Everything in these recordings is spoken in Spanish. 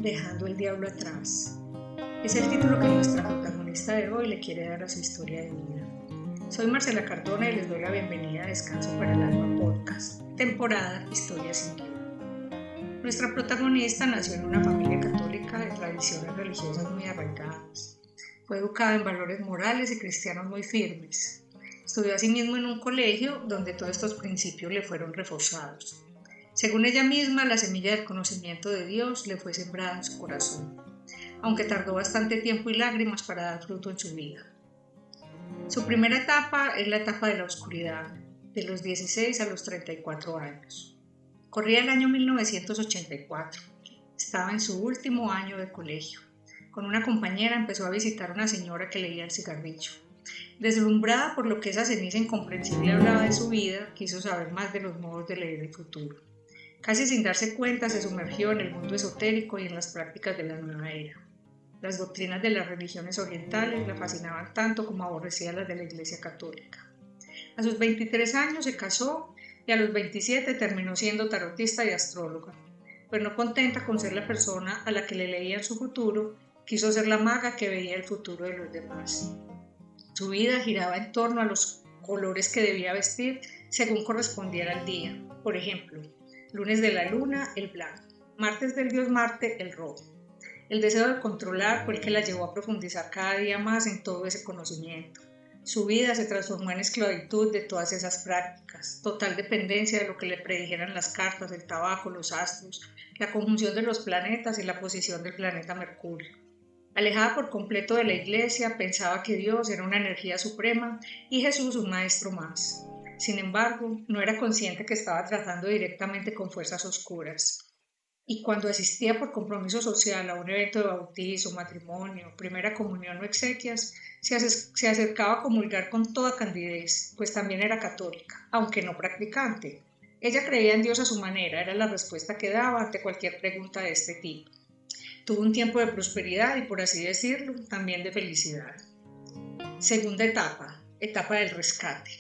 Dejando el diablo atrás. Es el título que nuestra protagonista de hoy le quiere dar a su historia de vida. Soy Marcela Cardona y les doy la bienvenida a Descanso para el Alma Podcast, temporada Historia sin Guión. Nuestra protagonista nació en una familia católica de tradiciones religiosas muy arraigadas. Fue educada en valores morales y cristianos muy firmes. Estudió asimismo en un colegio donde todos estos principios le fueron reforzados. Según ella misma, la semilla del conocimiento de Dios le fue sembrada en su corazón, aunque tardó bastante tiempo y lágrimas para dar fruto en su vida. Su primera etapa es la etapa de la oscuridad, de los 16 a los 34 años. Corría el año 1984. Estaba en su último año de colegio. Con una compañera empezó a visitar a una señora que leía el cigarrillo. Deslumbrada por lo que esa ceniza incomprensible hablaba de su vida, quiso saber más de los modos de leer el futuro. Casi sin darse cuenta se sumergió en el mundo esotérico y en las prácticas de la nueva era. Las doctrinas de las religiones orientales la fascinaban tanto como aborrecía las de la Iglesia Católica. A sus 23 años se casó y a los 27 terminó siendo tarotista y astróloga. Pero no contenta con ser la persona a la que le leían su futuro, quiso ser la maga que veía el futuro de los demás. Su vida giraba en torno a los colores que debía vestir según correspondiera al día. Por ejemplo, lunes de la luna, el blanco. Martes del dios Marte, el rojo. El deseo de controlar fue el que la llevó a profundizar cada día más en todo ese conocimiento. Su vida se transformó en esclavitud de todas esas prácticas, total dependencia de lo que le predijeran las cartas, el tabaco, los astros, la conjunción de los planetas y la posición del planeta Mercurio. Alejada por completo de la iglesia, pensaba que Dios era una energía suprema y Jesús un maestro más. Sin embargo, no era consciente que estaba tratando directamente con fuerzas oscuras. Y cuando asistía por compromiso social a un evento de bautizo, matrimonio, primera comunión o exequias, se acercaba a comulgar con toda candidez, pues también era católica, aunque no practicante. Ella creía en Dios a su manera, era la respuesta que daba ante cualquier pregunta de este tipo. Tuvo un tiempo de prosperidad y, por así decirlo, también de felicidad. Segunda etapa, etapa del rescate.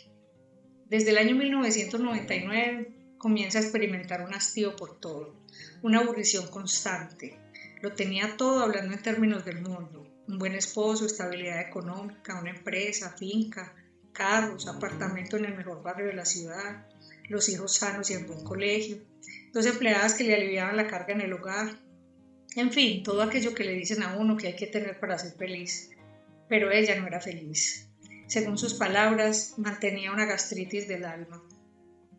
Desde el año 1999 comienza a experimentar un hastío por todo, una aburrición constante. Lo tenía todo hablando en términos del mundo, un buen esposo, estabilidad económica, una empresa, finca, carros, apartamento en el mejor barrio de la ciudad, los hijos sanos y en buen colegio, 2 empleadas que le aliviaban la carga en el hogar, en fin, todo aquello que le dicen a uno que hay que tener para ser feliz. Pero ella no era feliz. Según sus palabras, mantenía una gastritis del alma.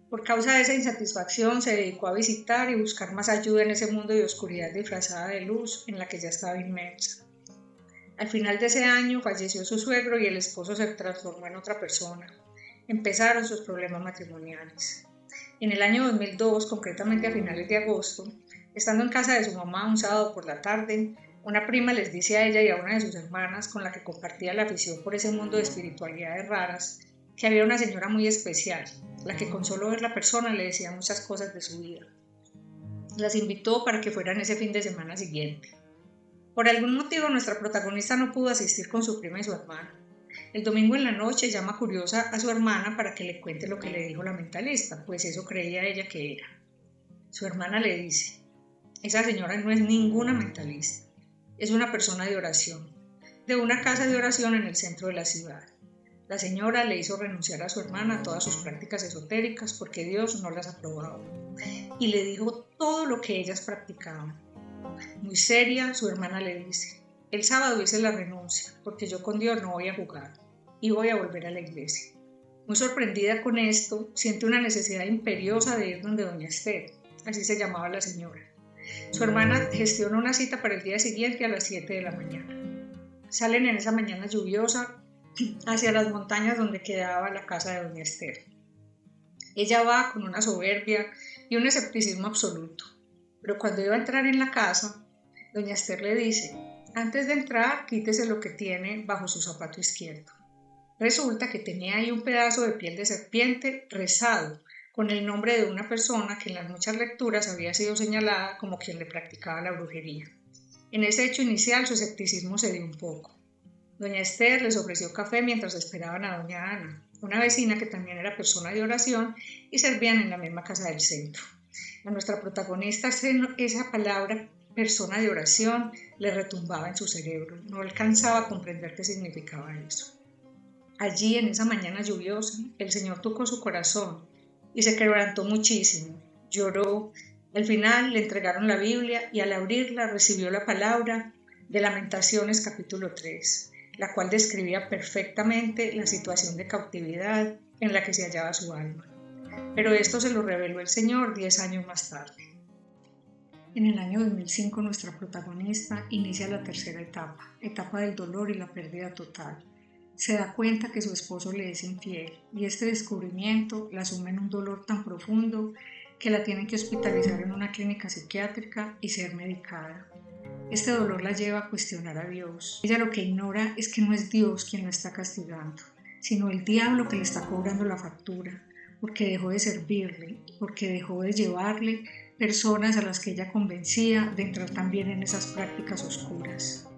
Por causa de esa insatisfacción, se dedicó a visitar y buscar más ayuda en ese mundo de oscuridad disfrazada de luz en la que ya estaba inmersa. Al final de ese año falleció su suegro y el esposo se transformó en otra persona. Empezaron sus problemas matrimoniales. En el año 2002, concretamente a finales de agosto, estando en casa de su mamá un sábado por la tarde, una prima les dice a ella y a una de sus hermanas, con la que compartía la afición por ese mundo de espiritualidades raras, que había una señora muy especial, la que con solo ver la persona le decía muchas cosas de su vida. Las invitó para que fueran ese fin de semana siguiente. Por algún motivo nuestra protagonista no pudo asistir con su prima y su hermana. El domingo en la noche llama curiosa a su hermana para que le cuente lo que le dijo la mentalista, pues eso creía ella que era. Su hermana le dice: esa señora no es ninguna mentalista, es una persona de oración, de una casa de oración en el centro de la ciudad. La señora le hizo renunciar a su hermana a todas sus prácticas esotéricas porque Dios no las aprobaba, y le dijo todo lo que ellas practicaban. Muy seria, su hermana le dice: el sábado hice la renuncia porque yo con Dios no voy a jugar y voy a volver a la iglesia. Muy sorprendida con esto, siente una necesidad imperiosa de ir donde doña Esther, así se llamaba la señora. Su hermana gestiona una cita para el día siguiente a las 7 de la mañana. Salen en esa mañana lluviosa hacia las montañas donde quedaba la casa de doña Esther. Ella va con una soberbia y un escepticismo absoluto, pero cuando iba a entrar en la casa, doña Esther le dice: antes de entrar, quítese lo que tiene bajo su zapato izquierdo. Resulta que tenía ahí un pedazo de piel de serpiente rezado con el nombre de una persona que en las muchas lecturas había sido señalada como quien le practicaba la brujería. En ese hecho inicial su escepticismo se dio un poco. Doña Esther les ofreció café mientras esperaban a doña Ana, una vecina que también era persona de oración y servían en la misma casa del centro. A nuestra protagonista esa palabra persona de oración le retumbaba en su cerebro. No alcanzaba a comprender qué significaba eso. Allí, en esa mañana lluviosa, el Señor tocó su corazón y se quebrantó muchísimo. Lloró. Al final le entregaron la Biblia y al abrirla recibió la palabra de Lamentaciones capítulo 3, la cual describía perfectamente la situación de cautividad en la que se hallaba su alma. Pero esto se lo reveló el Señor 10 años más tarde. En el año 2005 nuestra protagonista inicia la tercera etapa del dolor y la pérdida total. Se da cuenta que su esposo le es infiel y este descubrimiento la suma en un dolor tan profundo que la tienen que hospitalizar en una clínica psiquiátrica y ser medicada. Este dolor la lleva a cuestionar a Dios. Ella lo que ignora es que no es Dios quien la está castigando, sino el diablo que le está cobrando la factura, porque dejó de servirle, porque dejó de llevarle personas a las que ella convencía de entrar también en esas prácticas oscuras.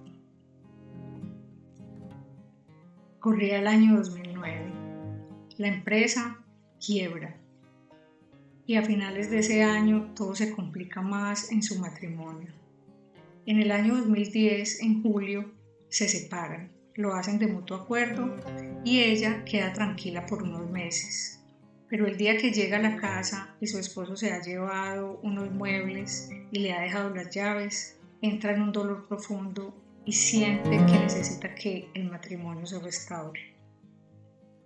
Corría el año 2009. La empresa quiebra y a finales de ese año todo se complica más en su matrimonio. En el año 2010, en julio, se separan, lo hacen de mutuo acuerdo y ella queda tranquila por unos meses. Pero el día que llega a la casa y su esposo se ha llevado unos muebles y le ha dejado las llaves, entra en un dolor profundo y siente que necesita que el matrimonio se restaure.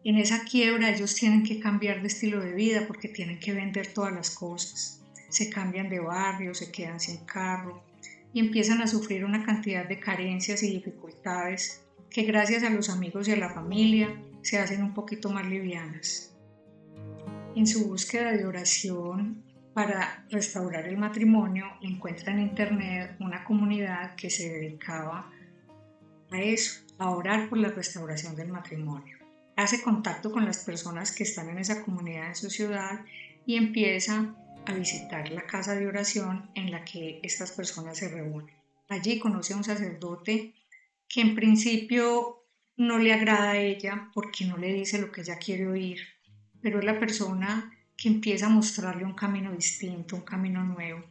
En esa quiebra ellos tienen que cambiar de estilo de vida porque tienen que vender todas las cosas. Se cambian de barrio, se quedan sin carro y empiezan a sufrir una cantidad de carencias y dificultades que gracias a los amigos y a la familia se hacen un poquito más livianas. En su búsqueda de oración para restaurar el matrimonio, encuentra en internet una comunidad que se dedicaba a eso, a orar por la restauración del matrimonio. Hace contacto con las personas que están en esa comunidad en su ciudad y empieza a visitar la casa de oración en la que estas personas se reúnen. Allí conoce a un sacerdote que en principio no le agrada a ella porque no le dice lo que ella quiere oír, pero es la persona que empieza a mostrarle un camino distinto, un camino nuevo.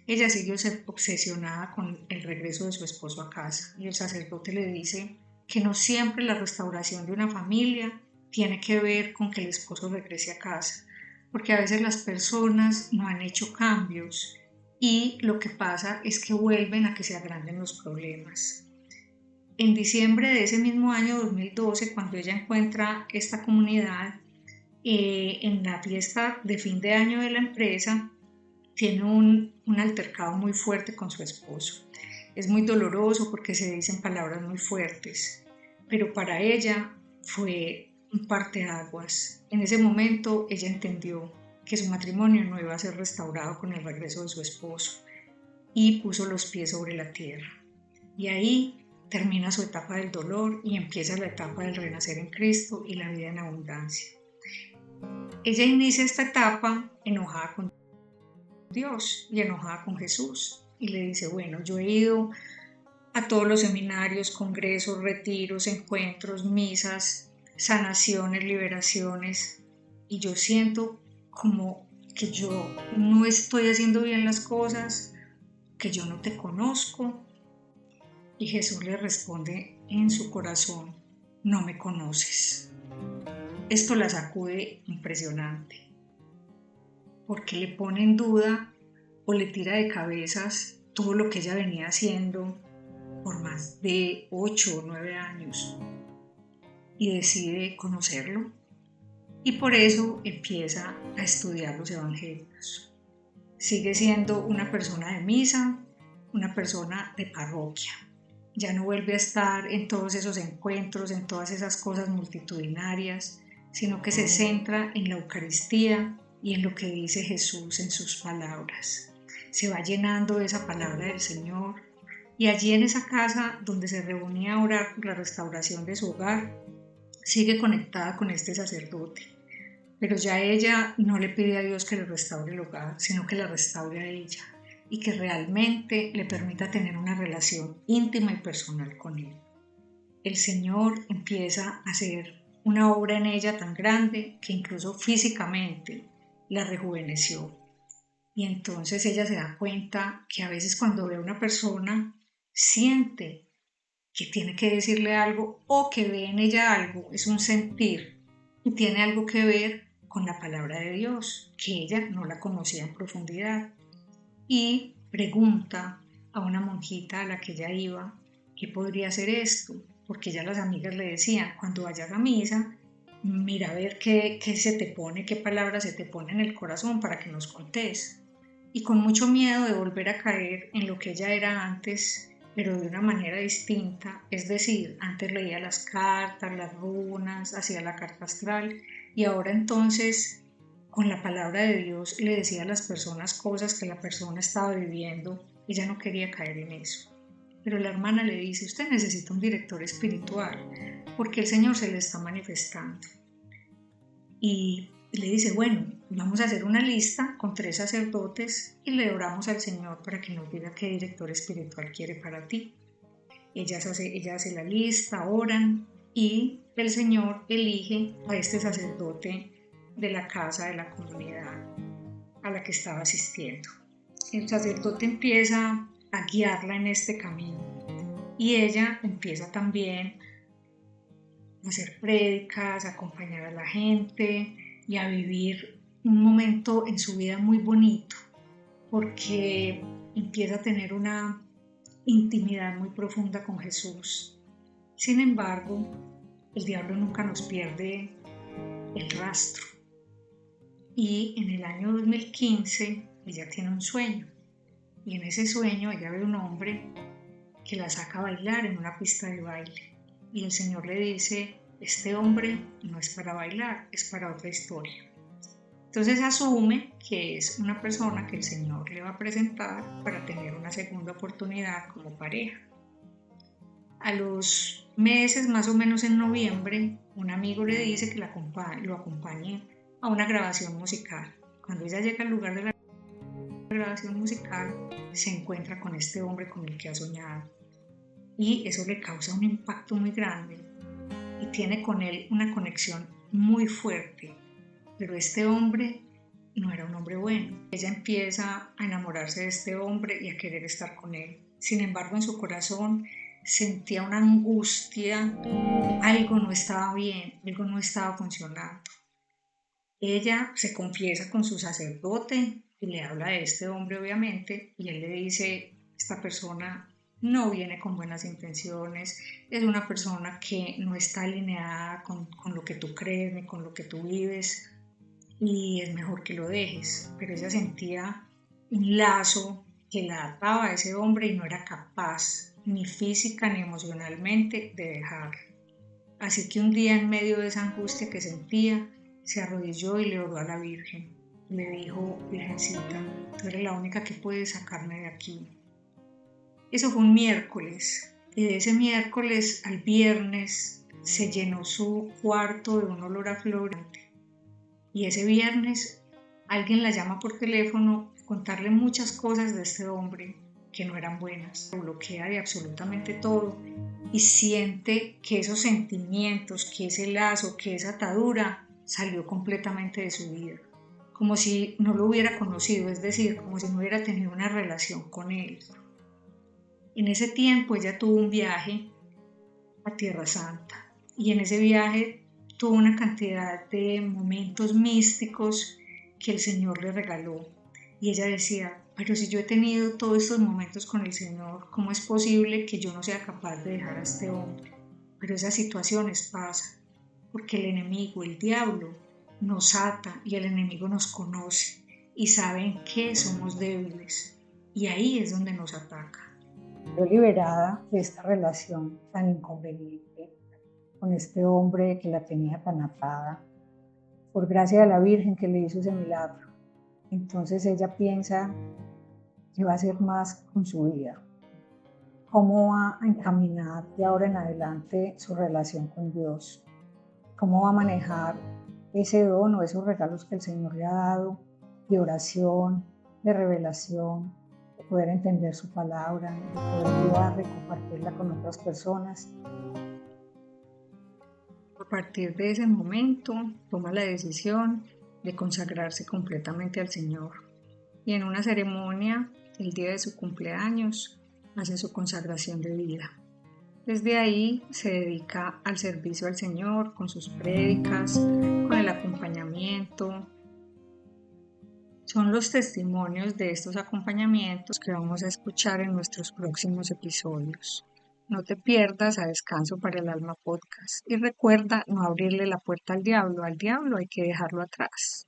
Ella sigue obsesionada con el regreso de su esposo a casa y el sacerdote le dice que no siempre la restauración de una familia tiene que ver con que el esposo regrese a casa, porque a veces las personas no han hecho cambios y lo que pasa es que vuelven a que se agranden los problemas. En diciembre de ese mismo año 2012, cuando ella encuentra esta comunidad, en la fiesta de fin de año de la empresa, tiene un altercado muy fuerte con su esposo. Es muy doloroso porque se dicen palabras muy fuertes, pero para ella fue un parteaguas. En ese momento ella entendió que su matrimonio no iba a ser restaurado con el regreso de su esposo y puso los pies sobre la tierra. Y ahí termina su etapa del dolor y empieza la etapa del renacer en Cristo y la vida en abundancia. Ella inicia esta etapa enojada con Dios y enojada con Jesús y le dice, bueno, yo he ido a todos los seminarios, congresos, retiros, encuentros, misas, sanaciones, liberaciones y yo siento como que yo no estoy haciendo bien las cosas, que yo no te conozco. Y Jesús le responde en su corazón, no me conoces. Esto la sacude impresionante, porque le pone en duda o le tira de cabezas todo lo que ella venía haciendo por más de 8 o 9 años y decide conocerlo. Y por eso empieza a estudiar los evangelios. Sigue siendo una persona de misa, una persona de parroquia. Ya no vuelve a estar en todos esos encuentros, en todas esas cosas multitudinarias, sino que se centra en la Eucaristía y en lo que dice Jesús en sus palabras. Se va llenando de esa palabra del Señor y allí en esa casa donde se reunía a orar por la restauración de su hogar, sigue conectada con este sacerdote. Pero ya ella no le pide a Dios que le restaure el hogar, sino que la restaure a ella y que realmente le permita tener una relación íntima y personal con él. El Señor empieza a hacer una obra en ella tan grande que incluso físicamente la rejuveneció. Y entonces ella se da cuenta que a veces cuando ve a una persona siente que tiene que decirle algo o que ve en ella algo, es un sentir y tiene algo que ver con la palabra de Dios, que ella no la conocía en profundidad. Y pregunta a una monjita a la que ella iba qué podría ser esto, porque ya las amigas le decían, cuando vayas a misa, mira a ver qué se te pone, qué palabra se te pone en el corazón para que nos contés. Y con mucho miedo de volver a caer en lo que ella era antes, pero de una manera distinta, es decir, antes leía las cartas, las runas, hacía la carta astral y ahora entonces con la palabra de Dios le decía a las personas cosas que la persona estaba viviendo, ella no quería caer en eso. Pero la hermana le dice, usted necesita un director espiritual porque el Señor se le está manifestando. Y le dice, bueno, vamos a hacer una lista con 3 sacerdotes y le oramos al Señor para que nos diga qué director espiritual quiere para ti. Ella hace la lista, oran y el Señor elige a este sacerdote de la casa de la comunidad a la que estaba asistiendo. El sacerdote empieza a guiarla en este camino y ella empieza también a hacer prédicas, a acompañar a la gente y a vivir un momento en su vida muy bonito porque empieza a tener una intimidad muy profunda con Jesús. Sin embargo, el diablo nunca nos pierde el rastro. Y en el año 2015 ella tiene un sueño. Y en ese sueño ella ve un hombre que la saca a bailar en una pista de baile. Y el Señor le dice, este hombre no es para bailar, es para otra historia. Entonces asume que es una persona que el Señor le va a presentar para tener una segunda oportunidad como pareja. A los meses, más o menos en noviembre, un amigo le dice que lo acompañe a una grabación musical. Cuando ella llega al lugar de la grabación musical, se encuentra con este hombre con el que ha soñado. Y eso le causa un impacto muy grande y tiene con él una conexión muy fuerte. Pero este hombre no era un hombre bueno. Ella empieza a enamorarse de este hombre y a querer estar con él. Sin embargo, en su corazón sentía una angustia, algo no estaba bien, algo no estaba funcionando. Ella se confiesa con su sacerdote y le habla de este hombre obviamente y él le dice, esta persona no viene con buenas intenciones, es una persona que no está alineada con lo que tú crees ni con lo que tú vives y es mejor que lo dejes. Pero ella sentía un lazo que la ataba a ese hombre y no era capaz ni física ni emocionalmente de dejarlo. Así que un día en medio de esa angustia que sentía, se arrodilló y le oró a la Virgen. Le dijo, Virgencita, tú eres la única que puede sacarme de aquí. Eso fue un miércoles y de ese miércoles al viernes se llenó su cuarto de un olor a flores. Y ese viernes alguien la llama por teléfono a contarle muchas cosas de este hombre que no eran buenas. Lo bloquea de absolutamente todo y siente que esos sentimientos, que ese lazo, que esa atadura salió completamente de su vida. Como si no lo hubiera conocido, es decir, como si no hubiera tenido una relación con él. En ese tiempo ella tuvo un viaje a Tierra Santa y en ese viaje tuvo una cantidad de momentos místicos que el Señor le regaló y ella decía, pero si yo he tenido todos estos momentos con el Señor, ¿cómo es posible que yo no sea capaz de dejar a este hombre? Pero esas situaciones pasan porque el enemigo, el diablo, nos ata y el enemigo nos conoce y sabe en qué somos débiles y ahí es donde nos ataca. Yo liberada de esta relación tan inconveniente con este hombre que la tenía tan atada, por gracia de la Virgen que le hizo ese milagro. Entonces ella piensa que va a hacer más con su vida. ¿Cómo va a encaminar de ahora en adelante su relación con Dios? ¿Cómo va a manejar ese don o esos regalos que el Señor le ha dado de oración, de revelación, de poder entender su palabra, de poder llevarla y compartirla con otras personas? A partir de ese momento, toma la decisión de consagrarse completamente al Señor. y en una ceremonia, el día de su cumpleaños, hace su consagración de vida. Desde ahí se dedica al servicio al Señor con sus prédicas, con el acompañamiento. Son los testimonios de estos acompañamientos que vamos a escuchar en nuestros próximos episodios. No te pierdas a Descanso para el Alma Podcast y recuerda no abrirle la puerta al diablo hay que dejarlo atrás.